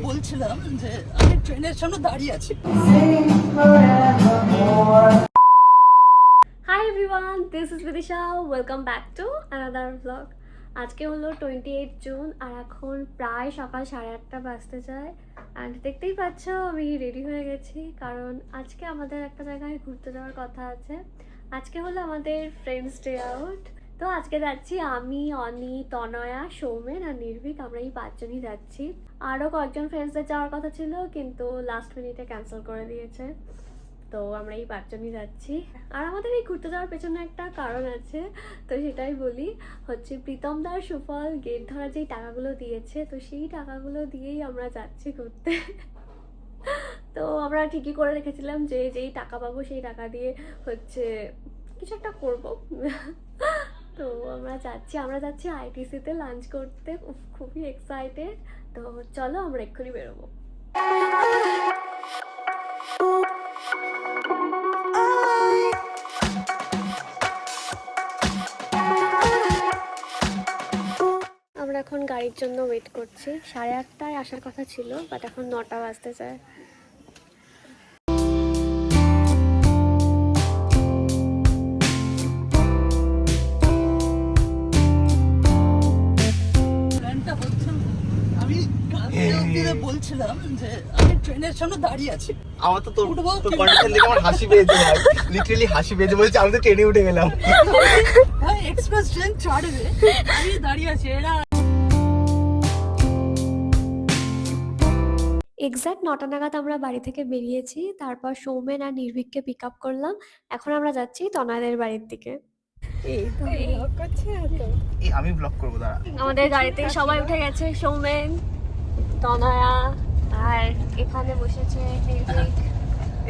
বলছিলাম যে আমি ট্রেনের সামনে দাঁড়িয়ে আছি। Hi everyone, this is Vidisha. Welcome back to another vlog. আজকে হলো 28 জুন আর এখন প্রায় সকাল 8:30 বাজতে যায়। অ্যান্ড দেখতেই পাচ্ছ আমি রেডি হয়ে গেছি কারণ আজকে আমাদের একটা জায়গায় ঘুরতে যাওয়ার কথা আছে। আজকে হলো আমাদের ফ্রেন্ডস ডে আউট। তো আজকে যাচ্ছি আমি, অনি, তনয়া, সৌমেন আর নির্ভীক, আমরা এই 5 জনই যাচ্ছি। আরও কয়েকজন ফ্রেন্ডসদের যাওয়ার কথা ছিল কিন্তু লাস্ট মিনিটে ক্যান্সেল করে দিয়েছে। তো আমরা এই 5 জনই যাচ্ছি। আর আমাদের এই ঘুরতে যাওয়ার পেছনে একটা কারণ আছে, তো সেটাই বলি। হচ্ছে প্রীতমদার সুফল গেট ধরা যেই টাকাগুলো দিয়েছে, তো সেই টাকাগুলো দিয়েই আমরা যাচ্ছি ঘুরতে। তো আমরা ঠিকই করে রেখেছিলাম যে যেই টাকা পাবো সেই টাকা দিয়ে হচ্ছে কিছু একটা করবো। তো আমরা যাচ্ছি আইটিসিতে লাঞ্চ করতে। খুবই এক্সাইটেড। তো চলো আমরা এক্ষুনি বেরোবো। আমরা এখন গাড়ির জন্য ওয়েট করছি। 8:30টায় আসার কথা ছিল, বাট এখন 9টা বাজতে চায়। বলছিলাম যে আমি ট্রেনের সামনে দাঁড়িয়ে আছি। আমার তো তোর কন্ডিশন দেখে আমার হাসি পেয়েছে, লিটারালি হাসি পেয়েছে। বলছি আমি তো ট্রেনে উঠে গেলাম। হ্যাঁ, এক্সপ্রেস ট্রেন ছাড়বে, আমি দাঁড়িয়ে আছি। এরা এক্স্যাক্ট 9টা নাগাদ আমরা বাড়ি থেকে বেরিয়েছি। তারপর সৌমেন আর নির্ভীককে পিক আপ করলাম। এখন আমরা যাচ্ছি তনয়াদের বাড়ির দিকে। আমি ব্লগ করবো, দাঁড়া। আমাদের গাড়িতে সবাই উঠে গেছে, সৌমেন, তনয়া আর এখানে বসেছে নির্ভীক।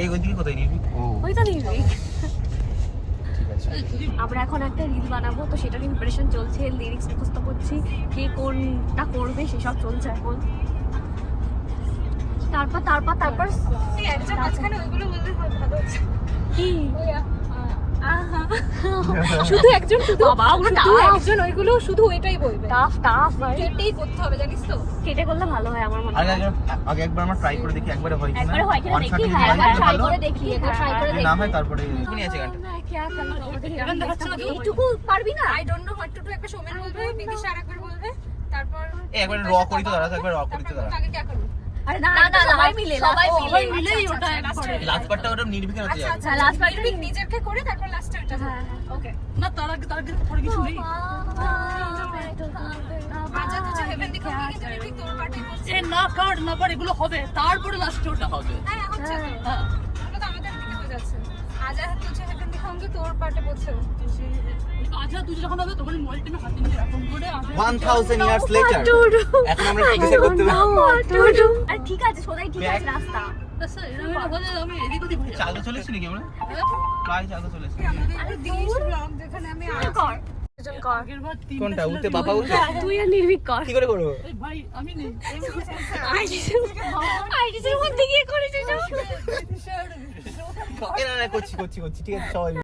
এই ওইদিকে কোথায় নিবি? ওই তো নির্ভীক। ঠিক আছে। আমরা এখন একটা রিল বানাবো, তো সেটারই প্রিপারেশন চলছে। লিরিক্স মুখস্থ করছি, কে কোনটা করবে সেসব চলছে এখন। তারপর ওইগুলো বলতে ভালো হচ্ছে কি শুধু একজন, ওইগুলো শুধু ওইটাই বলবে। টাফ ভাই, কেটেই করতে হবে, জানিস তো? কেটে করলে ভালো হয় আমার মনে হয়। আগে একবার আমরা ট্রাই করে দেখি, একবারে হয় কিনা। একবার হয় কিনা দেখি। হ্যাঁ, একবার ট্রাই করে দেখি, না হয় তারপরে শুনি আছে গানটা। এইটুকু পারবি না? I don't know what to do. একটা সৌমেন বলবে, বিদিশা আরেকবার বলবে, তারপর একবার র করি তো, দাঁড়া, একবার র করি তো, দাঁড়া। আগে কি করব? আরে না, সবাই মিলেই ওটা করে। লাস্ট পার্টটা ওটা নির্ভীকের হতে যাবে। আচ্ছা, লাস্ট পার্ট নির্ভীক নিজেকে করে তারপর লাস্টে ওটা। হ্যাঁ, ওকে। না, তার আগে পরে কিছু নেই। আচ্ছা, তুই হেভেন দিখাওগে কি নির্ভীক তোর পার্টি করছে? এ না কার এগুলো হবে, তারপরে লাস্টে ওটা হবে। হ্যাঁ, হচ্ছে তো। হ্যাঁ, ওটা তো আমাদের দিকে হয়ে যাচ্ছে। আজ তুই হেভেন দিখাওগে তোর পার্টি করছে। আচ্ছা, তুই যখন হবে তখন মলটিমে হাতে নিয়ে এরকম করে 1000 ইয়ার্স লেটার এখন আমরা কিসে করতে পারবো? আরে ঠিক আছে, সোজাই ঠিক আছে রাস্তা। আমি এদিক ওদিক হয়ে চালু চলেছি নাকি আমরা? প্রায় চালু চলেছি। আমাদের দিস ব্লগ যেখানে আমি কর আগের বার 3 কোনটা উঠতে বাবা উঠে? তুই আর নির্ভীক কর। কি করে করবো? এই ভাই আমি নেই। আইডিসের মধ্যে গিয়ে করেছিস। না করছি ঠিক আছে সবাই।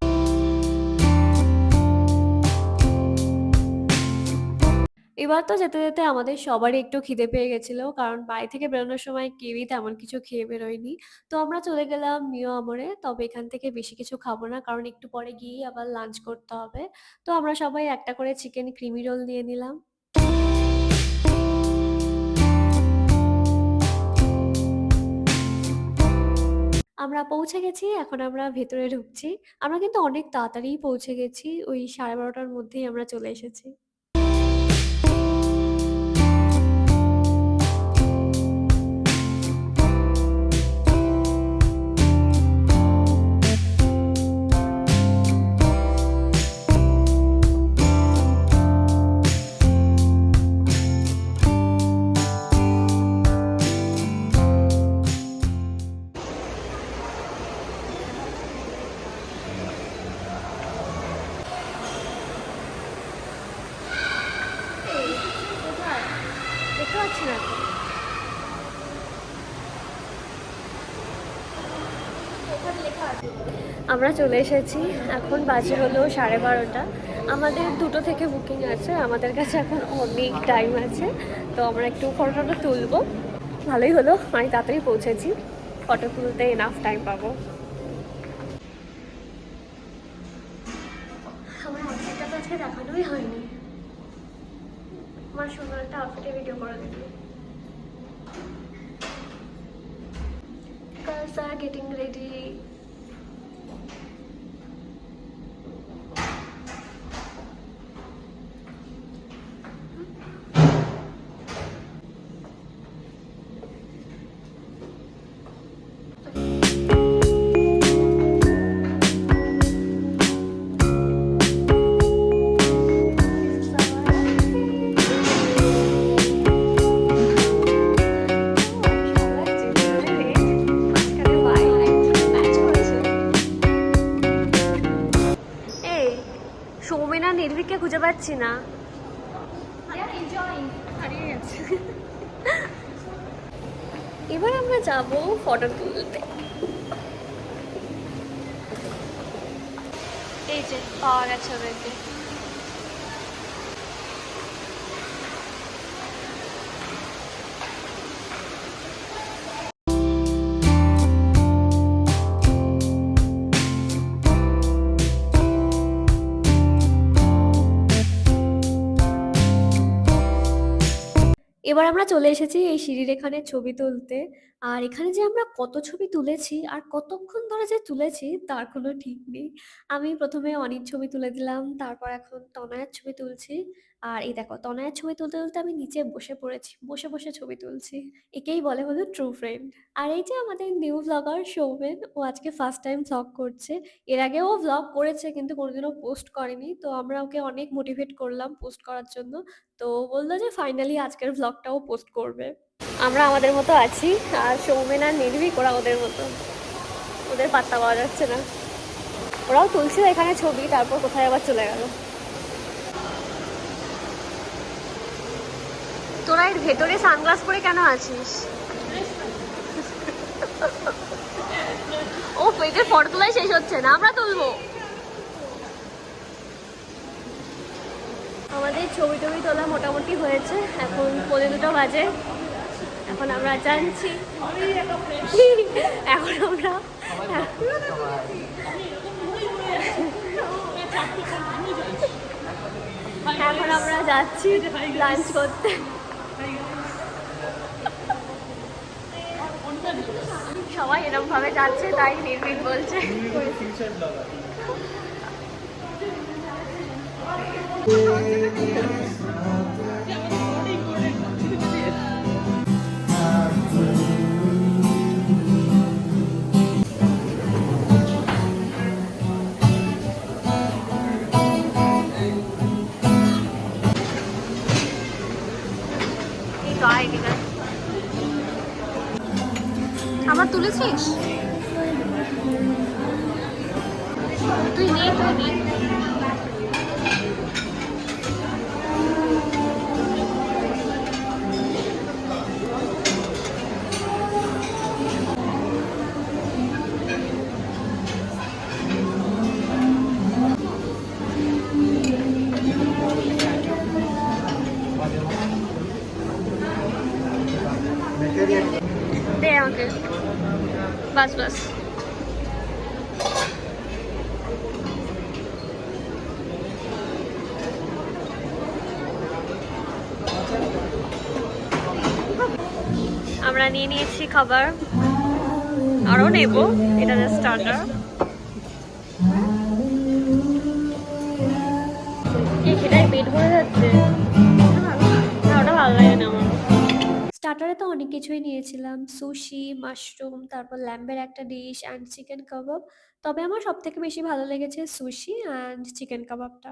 এবার তো যেতে যেতে আমাদের সবারই একটু খিদে পেয়ে গেছিলো, কারণ বাড়ি থেকে বেরোনোর সময় কেউই তেমন কিছু খেয়ে বেরোয়নি। তো আমরা চলে গেলাম মিও আমরে। তবে এখান থেকে বেশি কিছু খাবো না, কারণ একটু পরে গিয়েই আবার লাঞ্চ করতে হবে। তো আমরা সবাই একটা করে চিকেন ক্রিমি রোল নিয়ে নিলাম। আমরা পৌঁছে গেছি, এখন আমরা ভেতরে ঢুকছি। আমরা কিন্তু অনেক তাড়াতাড়িই পৌঁছে গেছি, ওই 12:30টার মধ্যেই আমরা চলে এসেছি। দেখতে পাচ্ছি না তো। আমরা চলে এসেছি, এখন বাজে হলো 12:30। আমাদের 2টো থেকে বুকিং আছে, আমাদের কাছে এখন অনেক টাইম আছে, তো আমরা একটু ফটোটা তুলবো। ভালোই হলো আমি তাড়াতাড়ি পৌঁছেছি, ফটো তুলতে এনাফ টাইম পাবো। আমার আউটফিটটা তো আজকে দেখানোই হয়নি। আমার সুন্দর একটা আউটফিটে ভিডিও করে দিবি। Girls are getting ready. সৌমেনা নির্ভীককে খুঁজে পাচ্ছি না। এবার আমরা যাব ফটো তুলতে। এই যে পাওয়া গেছে ওদেরকে। এবার আমরা চলে এসেছি এই সিঁড়ির এখানে ছবি তুলতে। আর এখানে যে আমরা কত ছবি তুলেছি আর কতক্ষণ ধরে যে তুলেছি তার কোনো ঠিক নেই। আমি প্রথমে অনির ছবি তুলে দিলাম, তারপর এখন তনয়ের ছবি তুলছি। আর এই দেখো তনয়ের ছবি তুলতে তুলতে আমি নিচে বসে পড়েছি, বসে বসে ছবি তুলছি। একেই বলে হলো ট্রু ফ্রেন্ড। আর এই যে আমাদের নিউ ব্লগার সৌমেন, ও আজকে ফার্স্ট টাইম ব্লগ করছে। এর আগেও ব্লগ করেছে কিন্তু কোনোদিনও পোস্ট করেনি, তো আমরা ওকে অনেক মোটিভেট করলাম পোস্ট করার জন্য। তো ও বললো যে ফাইনালি আজকের ব্লগটাও পোস্ট করবে। আমরা আমাদের মতো আছি, আর সৌমেন আর নির্ভীক ওরা ওদের মতো, ওদের পাত্তা পাওয়া যাচ্ছে না। ওরাও তুলছিল এখানে ছবি, তারপর কোথায় আবার চলে গেল। তোরা এর ভেতরে সানগ্লাস পরে কেন আছিস? ও এদের ফটো তোলাই শেষ হচ্ছে না, আমরা তুলবো। আমাদের ছবি টবি তোলা মোটামুটি হয়েছে, এখন 2:15 বাজে। এখন আমরা জানছি এখন আমরা যাচ্ছি লাঞ্চ করতে। সবাই এরকম ভাবে যাচ্ছে, তাই নির্ভীক বলছে। আমার তুলেছিস তুই নে তুই নে। দে আমাকে, বাস বাস। আমরা নিয়ে নিয়েছি খাবার, আরও নেব, এটা জাস্ট স্টার্টার। সেটাই পেট ভরে যাচ্ছে, ওটা ভালো লাগে না আমার। স্টার্টারে তো অনেক কিছুই নিয়েছিলাম, সুশি, মাশরুম, তারপর ল্যাম্বের একটা ডিশ অ্যান্ড চিকেন কাবাব। তবে আমার সব থেকে বেশি ভালো লেগেছে সুশি অ্যান্ড চিকেন কাবাবটা।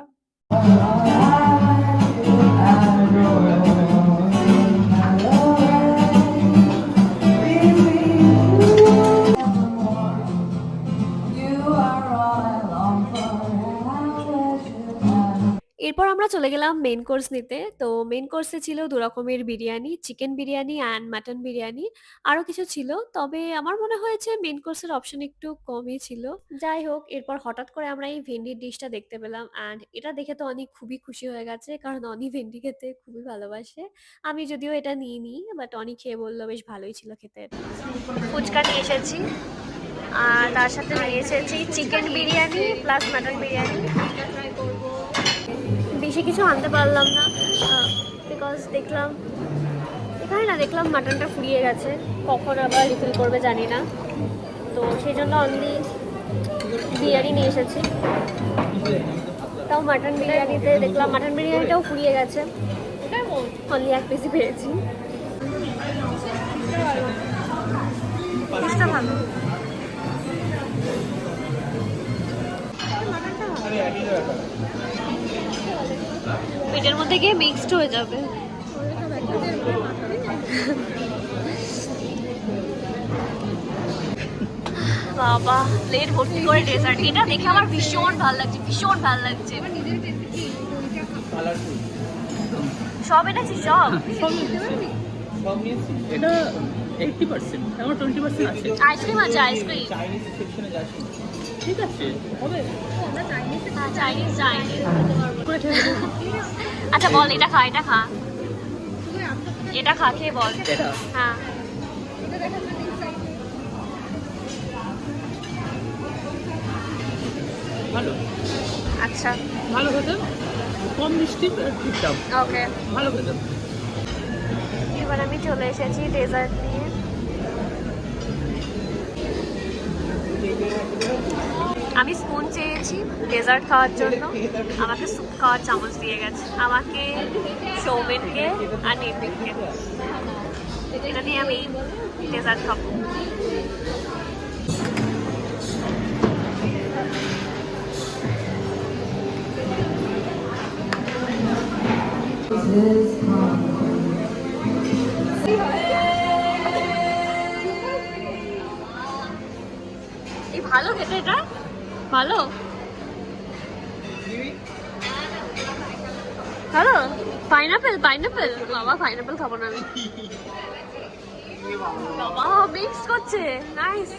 এরপর আমরা চলে গেলাম মেইন কোর্স নিতে। তো মেইন কোর্সে ছিল 2 রকমের biryani, chicken biryani and mutton biryani. আরো কিছু ছিল। তবে আমার মনে হয়েছে মেইন কোর্সের অপশন একটু কমই ছিল। যাই হোক, এরপর হঠাৎ করে আমরা এই ভেন্ডির ডিশটা দেখতে পেলাম অ্যান্ড এটা দেখে তো অনেক খুবই খুশি হয়ে গেছে। কারণ অনি ভেন্ডি খেতে খুবই ভালোবাসে। আমি যদিও এটা নিইনি, বাট অনি খেয়ে বলল বেশ ভালোই ছিল খেতে এটা। ফুচকা নিয়ে এসেছি আর তার সাথে নিয়ে এসেছি chicken biryani plus mutton biryani. বেশি কিছু আনতে পারলাম না বিকজ দেখলাম মাটনটা ফুরিয়ে গেছে, কখন আবার রিফিল করবে জানি না। তো সেই জন্য অনলি বিরিয়ানি নিয়ে এসেছি। তাও মাটন বিরিয়ানিতে দেখলাম মাটন বিরিয়ানিটাও ফুরিয়ে গেছে, অনলি 1 পিসই পেয়েছি। পিসটা ভালো, পেটের মধ্যে গিয়ে মিক্সড হয়ে যাবে। বাবা প্লেট ভর্তি করে ডেজার্ট, এটা দেখে আমার ভীষণ ভালো লাগছে, ভীষণ ভালো লাগছে। সব এনেছি, সব এটা 80%, আমার 20% আছে। আইসক্রিম আছে, আইসক্রিম ঠিক আছে, হবে। Chinese Chinese. আচ্ছা বল, এটা খা, এটা খা, এটা খা, খেয়ে বল। এটা হ্যাঁ ভালো, আচ্ছা ভালো খেতে, কম মিষ্টি, ঠিকঠাক ওকে। ভালো খেতে। এবার আমি চলে এসেছি ডেজার্ট নিয়ে। আমি স্পুন চেয়েছি ডেজার্ট খাওয়ার জন্য, আমাকে স্যুপ খাওয়ার চামচ দিয়ে গেছে, আমাকে সৌমেনকে আর নির্ভীককে। এটা নিয়ে আমি ডেজার্ট খাবো। এই ভালো খেতে, এটা ভালো ভালো। পাইনাপেল, পাইনাপেল, বাবা পাইনাপেল খাবো না আমি। বাবা মিক্স করছে, নাইস।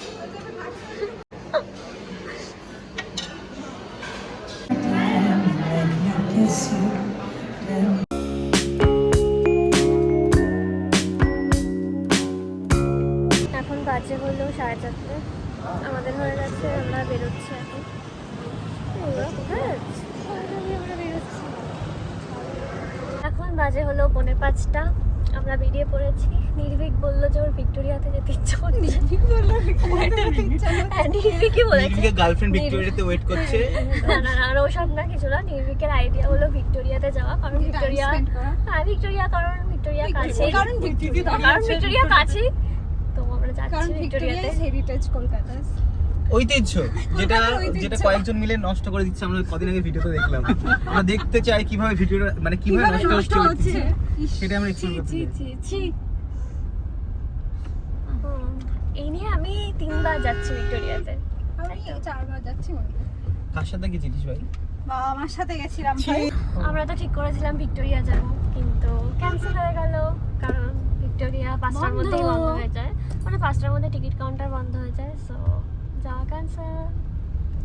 এখন বাজে হলো 4:30, আমাদের হয়ে গেছে, আমরা বেরোচ্ছি এখন। ওরা কোথায় যাচ্ছে? আমরা বেরোচ্ছি। এখন বাজে হলো 4:45, আমরা বেরিয়ে পড়েছি। নির্ভীক বললো যে ওর ভিক্টোরিয়াতে যেতে ইচ্ছা করছে। নির্ভীক কি বলেছে? নির্ভীকের গার্লফ্রেন্ড ভিক্টোরিয়াতে ওয়েট করছে। না না না, ওসব না, কিছু না। নির্ভীকের আইডিয়া হলো ভিক্টোরিয়াতে যাওয়া, কারণ ভিক্টোরিয়া, হ্যাঁ ভিক্টোরিয়া, কারণ ভিক্টোরিয়া কাছে, কারণ ভিক্টোরিয়া কাছে। তো আমরা যাচ্ছি ভিক্টোরিয়াতে। হেরিটেজ কলকাতা ঐতিহ্য, যেটা যেটা কয়েকজন মিলে নষ্ট করে দিচ্ছে। আমরা কদিন আগে ভিডিওতে দেখলাম। আমরা দেখতে চাই কিভাবে ভিডিওটা, মানে কিভাবে নষ্ট হচ্ছে সেটা আমরা এক্সপ্লোর করতে চাই। এই নিয়ে আমি 3 বার যাচ্ছি ভিক্টোরিয়াতে। আমি 4 বার যাচ্ছি। কার সাথে গেছিলিস ভাই? বাবা আমার সাথে গেছিলাম ভাই। আমরা তো ঠিক করেছিলাম ভিক্টোরিয়া যাব, কিন্তু ক্যান্সেল হয়ে গেল, কারণ ভিক্টোরিয়া 5টার মধ্যেই বন্ধ হয়ে যায়, মানে 5টার মধ্যে টিকিট কাউন্টার বন্ধ হয়ে যায়। সো যাওয়া ক্যান্সেল।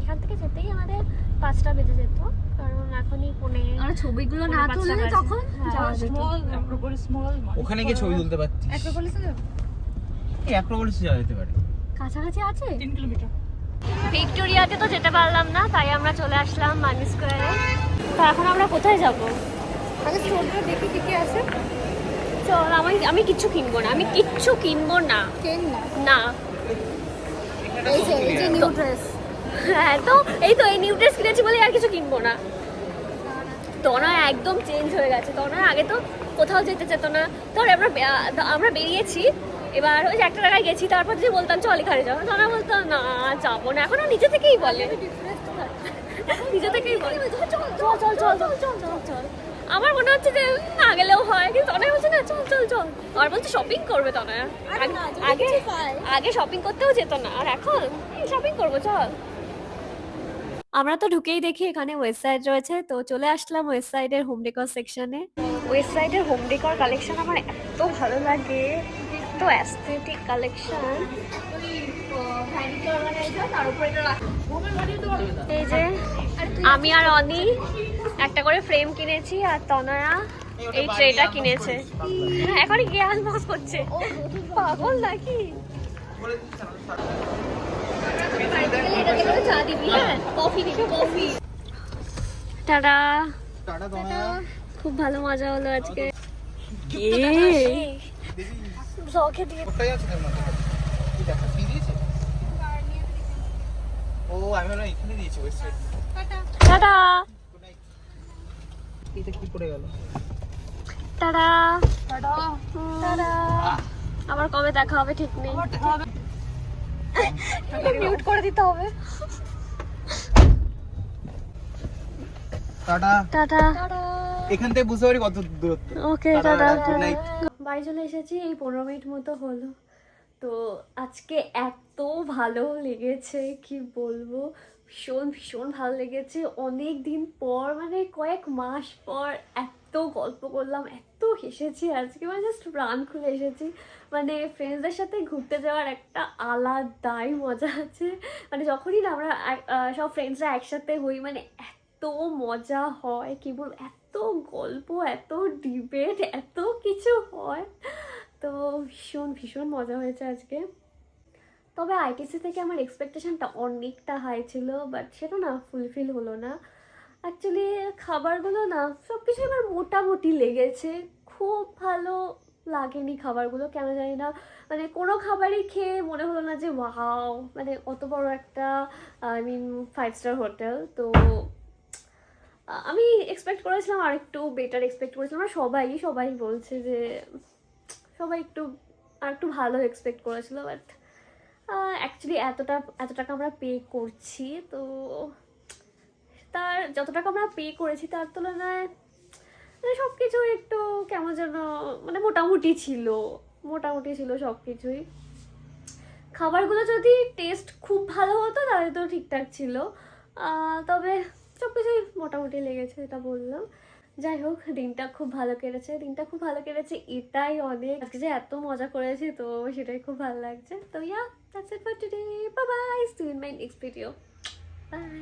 এখান থেকে যেতেই আমাদের 5টা বেজে যেত, কারণ এখনই পুনে আর ছবিগুলো না তুললে তখন যাওয়া যেত। ওখানে গিয়ে ছবি তুলতে পারতিস। অ্যাক্রোপলিসে যাব। এই অ্যাক্রোপলিসে যাওয়া যেতে পারে। কাছাকাছি আছে। 3 কিলোমিটার। ভিক্টোরিয়াতে তো যেতে পারলাম না, তাই আমরা চলে আসলাম মানি স্কোয়ারে। তো এখন আমরা কোথায় যাব? আগে স্টোরটা দেখি কি কি আছে। চল, আমি কিচ্ছু কিনবো না, আমি কিচ্ছু কিনবো না। কেন না? না, এই যে নিউ ড্রেস। হ্যাঁ তো এই তো এই নিউ ড্রেস কিনেছি বলে আর কিছু কিনবো না। তনয়া একদম চেঞ্জ হয়ে গেছে। তনয়া আগে তো কোথাও যেতে যেত না। ধর আমরা বেরিয়েছি, এবার ওই 1 টাকায় গেছি, তারপর যে বলতাম চল এখানে যাবো, তনয়া বলতো না যাবো না। এখন নিজে থেকেই বলে, নিজে থেকেই বলে চল চল চল চল চল চল চল চল। আমার মনে হচ্ছে যে না গেলেও হয়, কিন্তু তনয়া বলছে না চল চল চল। আর বলছে শপিং করবে তনয়া। আগে শপিং করতেও যেত না, আর এখন শপিং করবো চল। আমরা তো ঢুকেই দেখি এখানে ওয়েস্ট সাইড রয়েছে, তো চলে আসলাম ওয়েস্ট সাইডের হোম ডেকর সেকশনে। ওয়েস্ট সাইডের হোম ডেকর কালেকশন আমার এত ভালো লাগে, এত অ্যাস্থেটিক কালেকশন। এই যে আমি আর অনি একটা করে ফ্রেম কিনেছি, আর তনয়া এই ট্রেটা কিনেছে। হ্যাঁ, এখনই গিয়ে আনবক্স করছে, পাগল নাকি? চা দিবি? হ্যাঁ, কফি দিবি, কফি। টাটা। টাটা দোনা। খুব ভালো মজা হলো আজকে। ব্লগে দিয়ে কোথায় আছে তোর মধ্যে? কি দেখা কি দিয়েছে? ও আমি না এখানে দিয়েছি ওয়েস্ট সাইড। টাটা। এটা কি পড়ে গেল? টাটা। টাটা। আবার কবে দেখা হবে ঠিক নেই, মিউট করে দিতে হবে। টাটা। টাটা। এখান থেকে বুঝতে পারি কত দূরত্ব। ওকে, টাটা, টাটা। good night। বাড়ি চলে এসেছি, এই 15 মিনিট মতো হলো। তো আজকে এত ভালো লেগেছে কি বলবো, ভীষণ ভীষণ ভালো লেগেছে। অনেক দিন পর, মানে কয়েক মাস পর এত গল্প করলাম, এত হেসেছি আজকে, মানে জাস্ট প্রাণ খুলে এসেছি। মানে ফ্রেন্ডসদের সাথে ঘুরতে যাওয়ার একটা আলাদাই মজা আছে। মানে যখনই না আমরা সব ফ্রেন্ডসরা একসাথে হই, মানে এত মজা হয় কি বলবো, এত গল্প, এত ডিবেট, এত কিছু হয়। তো ভীষণ ভীষণ মজা হয়েছে আজকে। তবে আইটিসি থেকে আমার এক্সপেকটেশনটা অনেকটা হাই ছিল, বাট সেটা না ফুলফিল হলো না। অ্যাকচুয়ালি খাবারগুলো না সব কিছু আমার মোটামুটি লেগেছে, খুব ভালো লাগেনি খাবারগুলো, কেন জানি না। মানে কোনো খাবারই খেয়ে মনে হলো না যে ওয়াও, মানে অত বড় একটা 5 স্টার হোটেল। তো আমি এক্সপেক্ট করেছিলাম আর একটু বেটার এক্সপেক্ট করেছিলাম, আর সবাই বলছে যে সবাই আর একটু ভালো এক্সপেক্ট করেছিল। বাট অ্যাকচুয়ালি এত টাকা আমরা পে করছি, তো তার যত টাকা আমরা পে করেছি তার তুলনায় মানে সব কিছু একটু কেমন যেন, মানে মোটামুটি ছিল সব কিছুই। খাবারগুলো যদি টেস্ট খুব ভালো হতো তাহলে তো ঠিকঠাক ছিল, তবে সব কিছুই মোটামুটি লেগেছে, এটা বললাম। যাই হোক, দিনটা খুব ভালো কেটেছে, এটাই অনেক। আজকে যে এত মজা করেছি, তো সেটাই খুব ভালো লাগছে। তো that's it for today, bye bye, see you in my next video, by.